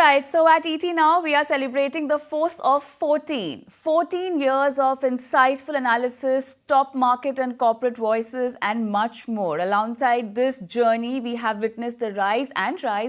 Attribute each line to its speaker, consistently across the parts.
Speaker 1: right, so at ET Now, we are celebrating the force of 14. 14 years of insightful analysis, top market and corporate voices, and much more. Alongside this journey, we have witnessed the rise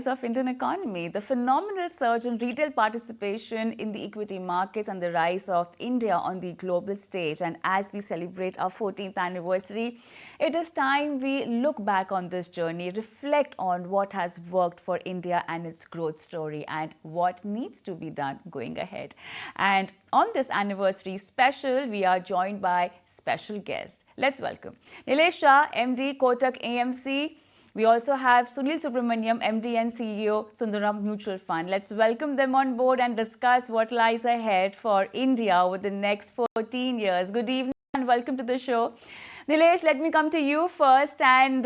Speaker 1: of Indian economy, the phenomenal surge in retail participation in the equity markets, and the rise of India on the global stage. And as we celebrate our 14th anniversary, it is time we look back on this journey, reflect on what has worked for India and its growth story, and what needs to be done going ahead. And on this anniversary special, we are joined by special guest. Let's welcome Nilesh Shah, MD, Kotak AMC. We also have Sunil Subramaniam, MD and CEO, Sundaram Mutual Fund. Let's welcome them on board and discuss what lies ahead for India over the next 14 years. Good evening and welcome to the show. Nilesh, let me come to you first. And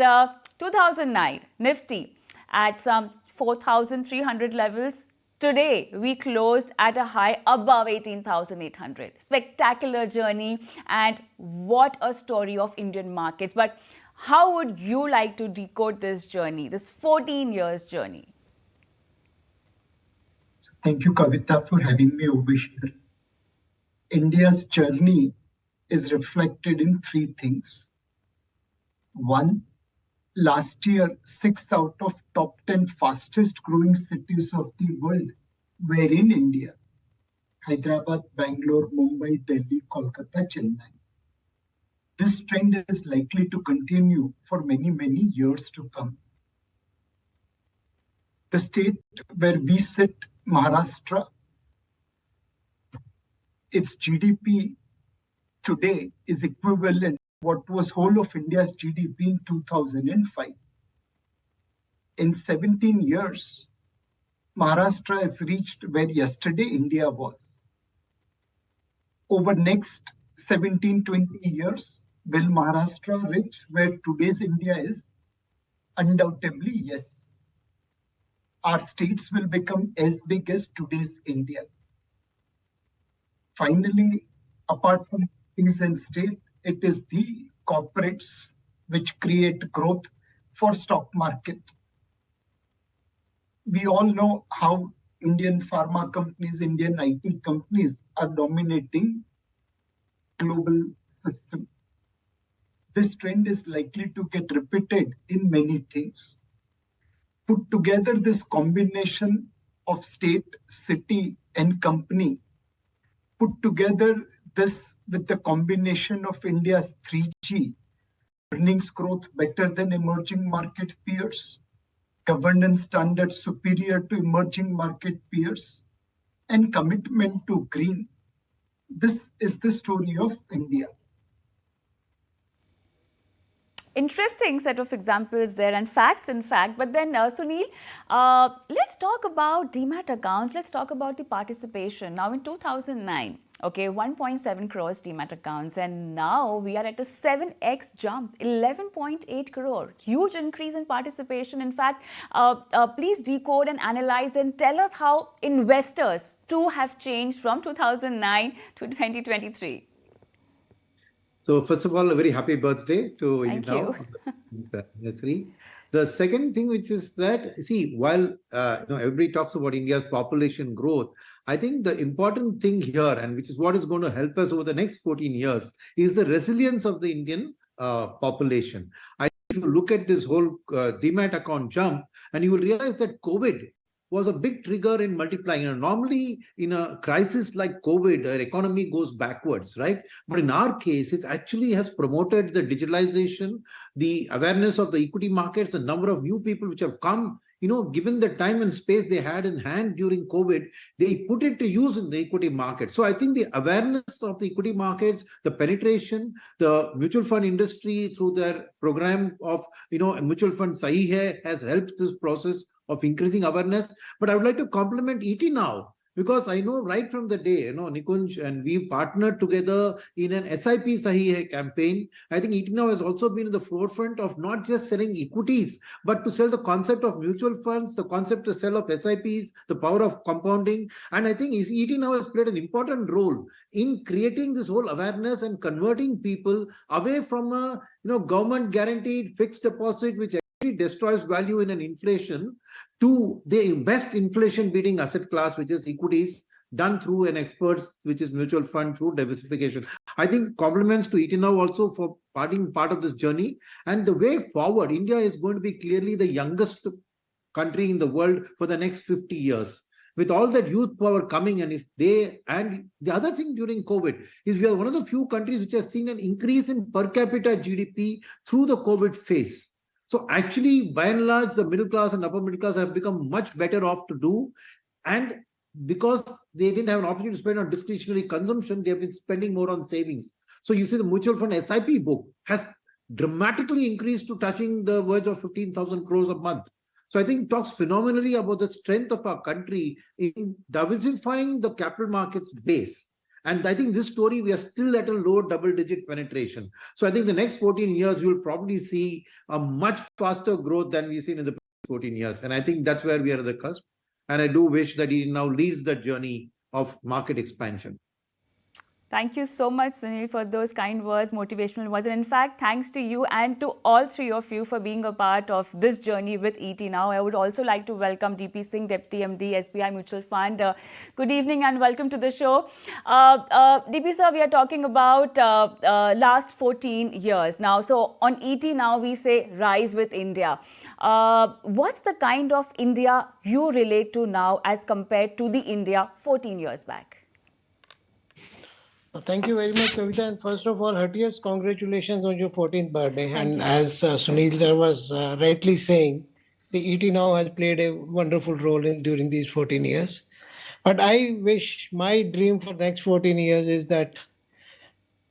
Speaker 1: 2009, Nifty at some 4,300 levels. Today, we closed at a high above 18,800. Spectacular journey, and what a story of Indian markets. But how would you like to decode this journey, this 14 years journey?
Speaker 2: Thank you, Kavita, for having me over here. India's journey is reflected in three things. One, last year, 6 out of top 10 fastest growing cities of the world were in India. Hyderabad, Bangalore, Mumbai, Delhi, Kolkata, Chennai. This trend is likely to continue for many, many years to come. The state where we sit, Maharashtra, its GDP today is equivalent to what was whole of India's GDP in 2005. In 17 years, Maharashtra has reached where yesterday India was. Over next 17-20 years, will Maharashtra reach where today's India is? Undoubtedly, yes. Our states will become as big as today's India. Finally, apart from cities and state, it is the corporates which create growth for stock market. We all know how Indian pharma companies, Indian IT companies are dominating global system. This trend is likely to get repeated in many things. Put together this combination of state, city, and company, put together this with the combination of India's 3G, earnings growth better than emerging market peers, governance standards superior to emerging market peers, and commitment to green. This is the story of India.
Speaker 1: Interesting set of examples there and facts, in fact. But then, Sunil, let's talk about demat accounts. Let's talk about the participation. Now, in 2009, okay, 1.7 crores demat accounts, and now we are at a 7x jump, 11.8 crore. Huge increase in participation. In fact, please decode and analyze and tell us how investors too have changed from 2009 to 2023.
Speaker 3: So first of all, a very happy birthday to
Speaker 1: you now.
Speaker 3: The second thing, which is that, see, while everybody talks about India's population growth, I think the important thing here, and which is what is going to help us over the next 14 years, is the resilience of the Indian population. If you look at this whole demat account jump, and you will realize that COVID was a big trigger in multiplying. Normally, in a crisis like COVID, our economy goes backwards, right? But in our case, it actually has promoted the digitalization, the awareness of the equity markets, the number of new people which have come, given the time and space they had in hand during COVID, they put it to use in the equity market. So I think the awareness of the equity markets, the penetration, the mutual fund industry through their program of, mutual fund Sahi Hai has helped this process of increasing awareness. But I would like to compliment ET Now, because I know right from the day, Nikunj and we partnered together in an SIP Sahi Hai campaign. I think ET Now has also been in the forefront of not just selling equities, but to sell the concept of mutual funds, the concept to sell of SIPs, the power of compounding. And I think ET Now has played an important role in creating this whole awareness and converting people away from a government guaranteed fixed deposit, which destroys value in an inflation to the best inflation beating asset class, which is equities, done through an experts, which is mutual fund through diversification. I think compliments to ET Now also for being part of this journey. And the way forward, India is going to be clearly the youngest country in the world for the next 50 years. With all that youth power coming, and the other thing during COVID is we are one of the few countries which has seen an increase in per capita GDP through the COVID phase. So actually, by and large, the middle class and upper middle class have become much better off to do. And because they didn't have an opportunity to spend on discretionary consumption, they have been spending more on savings. So you see the mutual fund SIP book has dramatically increased to touching the verge of 15,000 crores a month. So I think it talks phenomenally about the strength of our country in diversifying the capital markets base. And I think this story, we are still at a low double-digit penetration. So I think the next 14 years, you'll probably see a much faster growth than we've seen in the 14 years. And I think that's where we are at the cusp. And I do wish that he now leads the journey of market expansion.
Speaker 1: Thank you so much, Sunil, for those kind words, motivational words. And in fact, thanks to you and to all three of you for being a part of this journey with ET Now. I would also like to welcome P Singh, Deputy MD, SBI Mutual Fund. Good evening and welcome to the show. DP sir, we are talking about last 14 years now. So on ET Now, we say rise with India. What's the kind of India you relate to now as compared to the India 14 years back?
Speaker 4: Thank you very much, Kavita. And first of all, heartiest congratulations on your 14th birthday. And as Sunil sir was rightly saying, the ET Now has played a wonderful role during these 14 years. But I wish my dream for next 14 years is that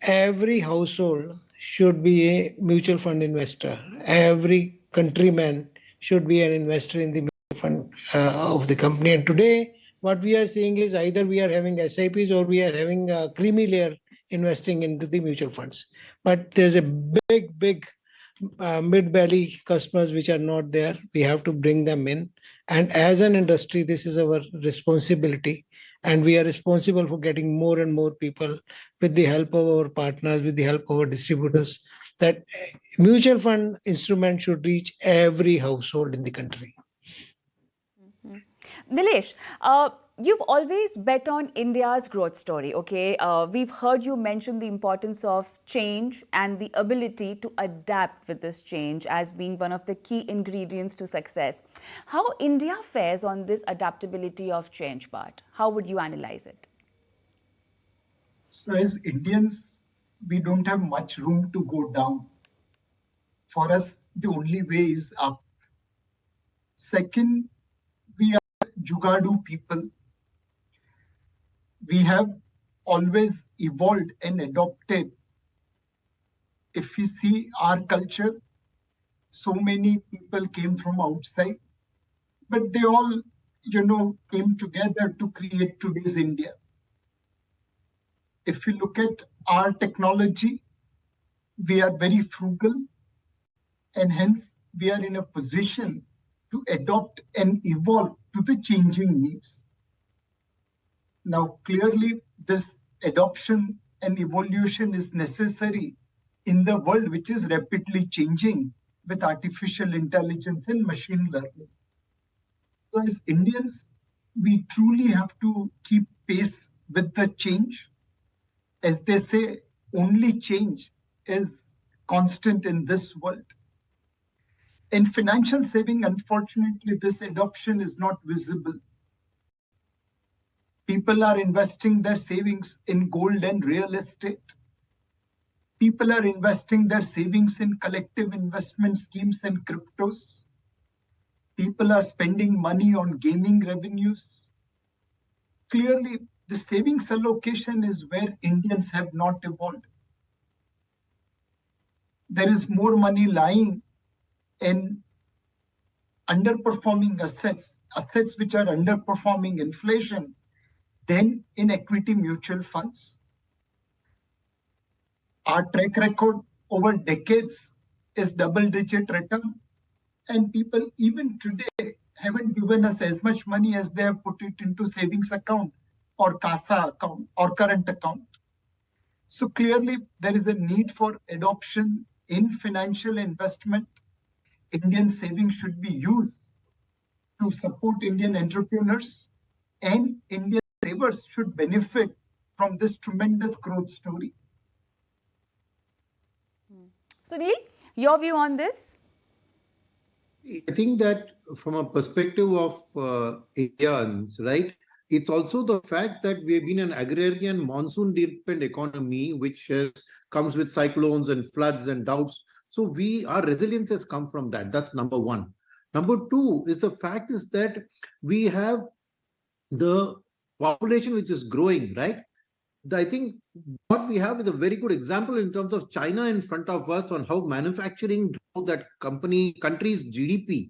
Speaker 4: every household should be a mutual fund investor. Every countryman should be an investor in the mutual fund of the company. And today, what we are seeing is either we are having SIPs or we are having a creamy layer investing into the mutual funds. But there's a big mid-belly customers which are not there. We have to bring them in. And as an industry, this is our responsibility. And we are responsible for getting more and more people with the help of our partners, with the help of our distributors, that mutual fund instrument should reach every household in the country.
Speaker 1: Nilesh, you've always bet on India's growth story, okay? We've heard you mention the importance of change and the ability to adapt with this change as being one of the key ingredients to success. How India fares on this adaptability of change part? How would you analyze it?
Speaker 2: So as Indians, we don't have much room to go down. For us, the only way is up. Second, we are Jugadu people. We have always evolved and adopted. If we see our culture, so many people came from outside, but they all, came together to create today's India. If we look at our technology, we are very frugal, and hence we are in a position to adopt and evolve to the changing needs. Now, clearly, this adoption and evolution is necessary in the world which is rapidly changing with artificial intelligence and machine learning. So as Indians, we truly have to keep pace with the change. As they say, only change is constant in this world. In financial saving, unfortunately, this adoption is not visible. People are investing their savings in gold and real estate. People are investing their savings in collective investment schemes and cryptos. People are spending money on gaming revenues. Clearly, the savings allocation is where Indians have not evolved. There is more money lying in underperforming assets which are underperforming inflation, than in equity mutual funds. Our track record over decades is double-digit return, and people even today haven't given us as much money as they have put it into savings account or CASA account or current account. So clearly, there is a need for adoption in financial investment Indian savings should be used to support Indian entrepreneurs, and Indian savers should benefit from this tremendous growth story.
Speaker 1: Sunil, your view on this?
Speaker 3: I think that from a perspective of Indians, right, it's also the fact that we have been an agrarian monsoon-dependent economy, which comes with cyclones and floods and droughts. So our resilience has come from that. That's number one. Number two is the fact is that we have the population which is growing, right? I think what we have is a very good example in terms of China in front of us on how manufacturing drove that country's GDP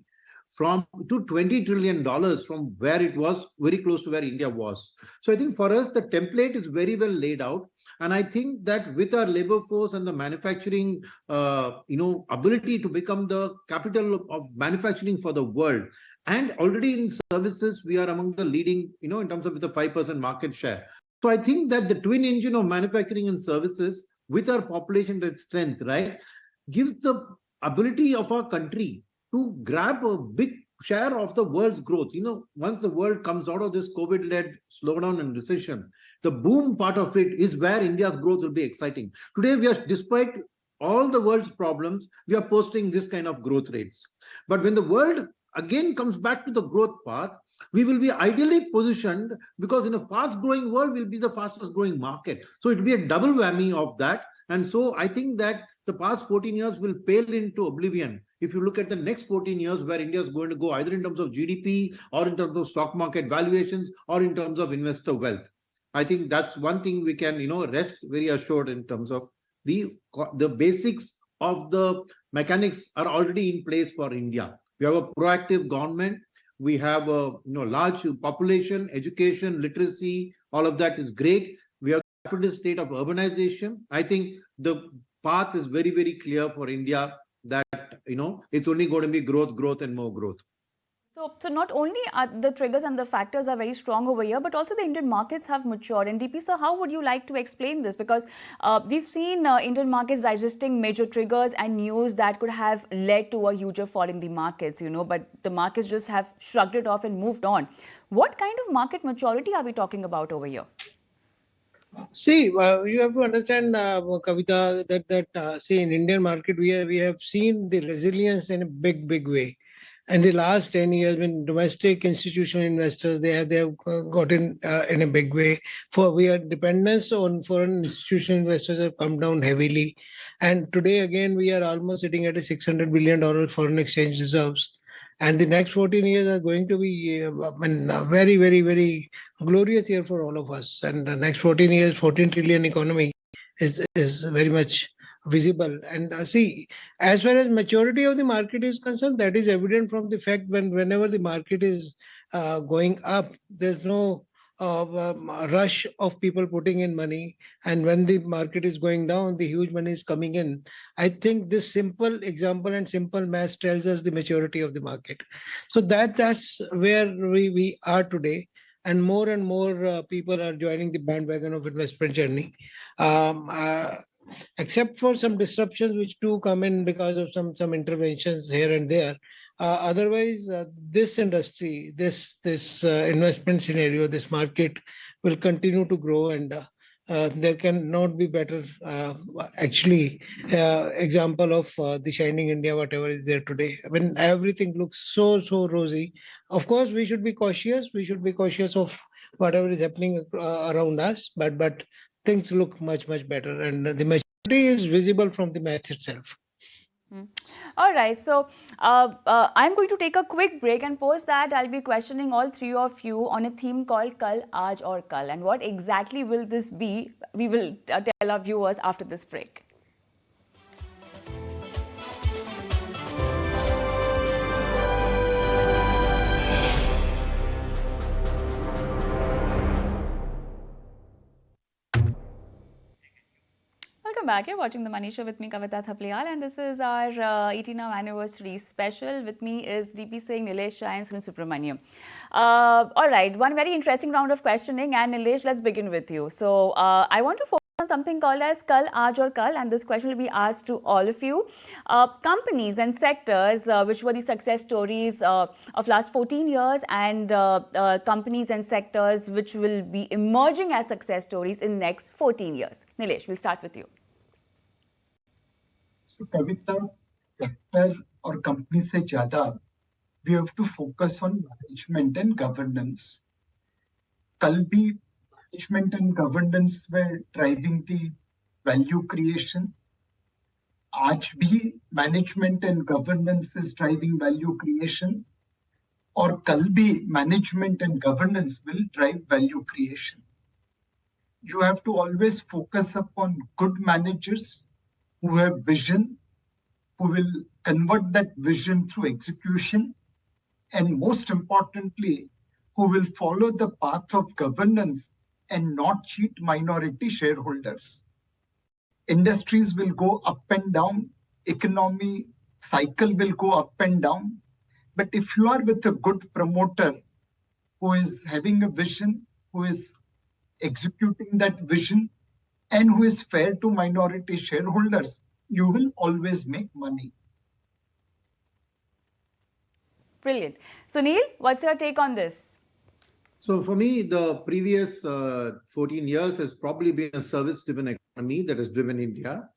Speaker 3: to $20 trillion from where it was very close to where India was. So I think for us, the template is very well laid out. And I think that with our labor force and the manufacturing, ability to become the capital of manufacturing for the world, and already in services, we are among the leading, in terms of the 5% market share. So I think that the twin engine of manufacturing and services with our population strength, right, gives the ability of our country to grab a big share of the world's growth. Once the world comes out of this COVID-led slowdown and recession, the boom part of it is where India's growth will be exciting. Today, despite all the world's problems, we are posting this kind of growth rates. But when the world again comes back to the growth path, we will be ideally positioned because in a fast-growing world, we'll be the fastest-growing market. So it will be a double whammy of that. And so I think that the past 14 years will pale into oblivion if you look at the next 14 years where India is going to go either in terms of GDP or in terms of stock market valuations or in terms of investor wealth. I think that's one thing we can, rest very assured in terms of the basics of the mechanics are already in place for India. We have a proactive government. We have a large population, education, literacy, all of that is great. We have a capitalist state of urbanization. I think the path is very, very clear for India that, it's only going to be growth and more growth.
Speaker 1: So not only are the triggers and the factors are very strong over here, but also the Indian markets have matured. And DP sir, how would you like to explain this? Because we've seen Indian markets digesting major triggers and news that could have led to a huger fall in the markets, but the markets just have shrugged it off and moved on. What kind of market maturity are we talking about over here?
Speaker 4: See, you have to understand, Kavita, that see, in Indian market, we have seen the resilience in a big way. And the last 10 years, when domestic institutional investors, they have gotten in a big way. Our dependence on foreign institutional investors have come down heavily. And today, again, we are almost sitting at a $600 billion foreign exchange reserves. And the next 14 years are going to be very, very, very glorious year for all of us. And the next 14 years, 14 trillion economy is very much visible. And see, as far as maturity of the market is concerned, that is evident from the fact whenever the market is going up, there's no rush of people putting in money, and when the market is going down, the huge money is coming in. I think this simple example and simple math tells us the maturity of the market. So that's where we are today, and more people are joining the bandwagon of investment journey. Except for some disruptions which do come in because of some interventions here and there. Otherwise, this industry, this investment scenario, this market will continue to grow, and there cannot be better example of the shining India, whatever is there today. When everything looks so rosy, of course we should be cautious. We should be cautious of whatever is happening around us, but things look much better, and the maturity is visible from the math itself.
Speaker 1: All right, so I'm going to take a quick break, and post that I'll be questioning all three of you on a theme called Kal, Aaj aur Kal. And what exactly will this be? We will tell our viewers after this break. Welcome back. You're watching The Money Show with me, Kavita Thapliyal, and this is our 18th anniversary special. With me is P Singh, Nilesh Shah, and Sunil Subramaniam. All right, one very interesting round of questioning, and Nilesh, let's begin with you. So I want to focus on on something called as Kal, Aaj or Kal, and this question will be asked to all of you. Companies and sectors which were the success stories of last 14 years and companies and sectors which will be emerging as success stories in next 14 years. Nilesh, we'll start with you.
Speaker 2: So, Kavita, sector or company se zyada, we have to focus on management and governance. Kal bhi management and governance were driving the value creation. Aaj bhi management and governance is driving value creation. Or kal bhi management and governance will drive value creation. You have to always focus upon good managers who have vision, who will convert that vision through execution, and most importantly, who will follow the path of governance and not cheat minority shareholders. Industries will go up and down, economy cycle will go up and down, but if you are with a good promoter who is having a vision, who is executing that vision, and who is fair to minority shareholders, you will always make money.
Speaker 1: Brilliant. Sunil, what's your take on this?
Speaker 3: So for me, the previous 14 years has probably been a service-driven economy that has driven India.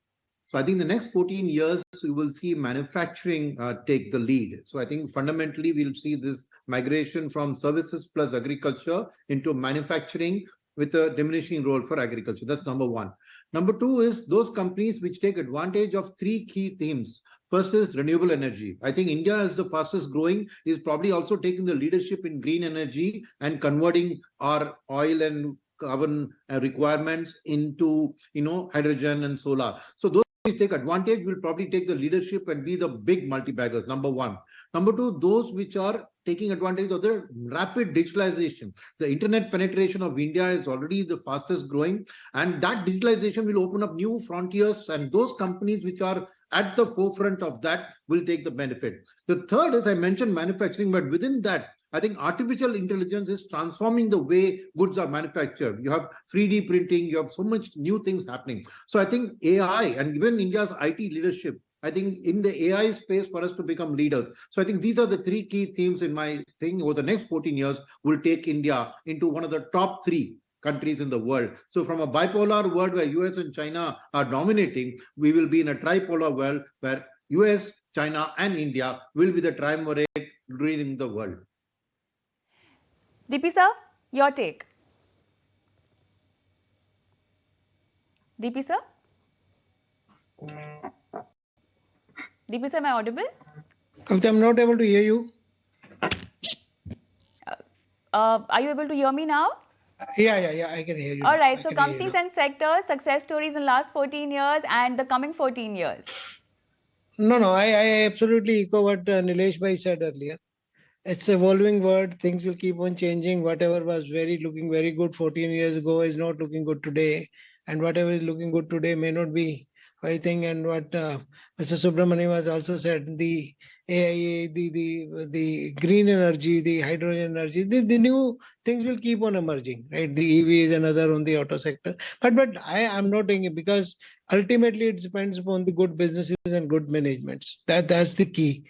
Speaker 3: So I think the next 14 years, we will see manufacturing take the lead. So I think fundamentally, we'll see this migration from services plus agriculture into manufacturing with a diminishing role for agriculture. That's number one. Number two is those companies which take advantage of three key themes. First is renewable energy. I think India is the fastest growing, is probably also taking the leadership in green energy and converting our oil and carbon requirements into, hydrogen and solar. So those who take advantage will probably take the leadership and be the big multi-baggers, number one. Number two, those which are taking advantage of the rapid digitalization. The internet penetration of India is already the fastest growing, and that digitalization will open up new frontiers, and those companies which are at the forefront of that will take the benefit. The third is, I mentioned manufacturing, but within that, I think artificial intelligence is transforming the way goods are manufactured. You have 3D printing, you have so much new things happening. So I think AI and even India's IT leadership, I think in the AI space for us to become leaders. So I think these are the three key themes in my thing over the next 14 years will take India into one of the top three countries in the world. So from a bipolar world where US and China are dominating, we will be in a tripolar world where US, China and India will be the triumvirate leading the world.
Speaker 1: DP sir, your take. DP sir? DP sir, am I audible?
Speaker 4: Kavita, I'm not able to hear you.
Speaker 1: Are you able to hear me now?
Speaker 4: Yeah, I can hear you.
Speaker 1: All right, so companies and sectors, success stories in last 14 years and the coming 14 years.
Speaker 4: No, I absolutely echo what Nilesh Bhai said earlier. It's evolving world. Things will keep on changing. Whatever was looking very good 14 years ago is not looking good today. And whatever is looking good today may not be. I think, and what Mr. Subramaniam has also said, the AIA, the green energy, the hydrogen energy, the new things will keep on emerging, right? The EV is another on the auto sector. But I am not taking it because ultimately it depends upon the good businesses and good managements. That's the key.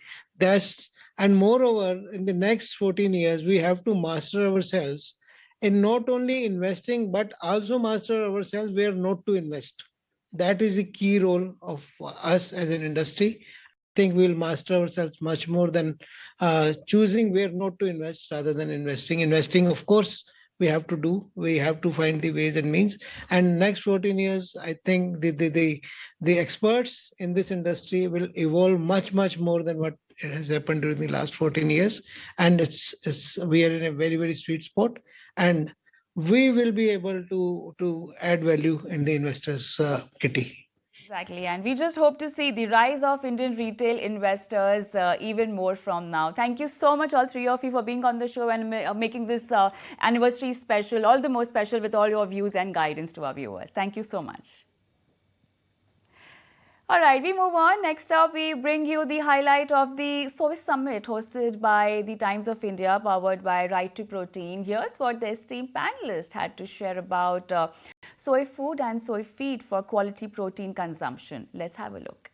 Speaker 4: And moreover, in the next 14 years, we have to master ourselves in not only investing, but also master ourselves where not to invest. That is the key role of us as an industry. I think we'll master ourselves much more than choosing where not to invest rather than investing. Investing, of course, we have to do. We have to find the ways and means. And next 14 years, I think the experts in this industry will evolve much more than what has happened during the last 14 years. And we are in a very, very sweet spot. And we will be able to add value in the investors' kitty.
Speaker 1: Exactly, and we just hope to see the rise of Indian retail investors even more from now. Thank you so much, all three of you, for being on the show and making this anniversary special, all the more special with all your views and guidance to our viewers. Thank you so much. All right, we move on. Next up, we bring you the highlight of the Swiss Summit hosted by the Times of India, powered by Right to Protein. Here's what the esteemed panelists had to share about soy food and soy feed for quality protein consumption. Let's have a look.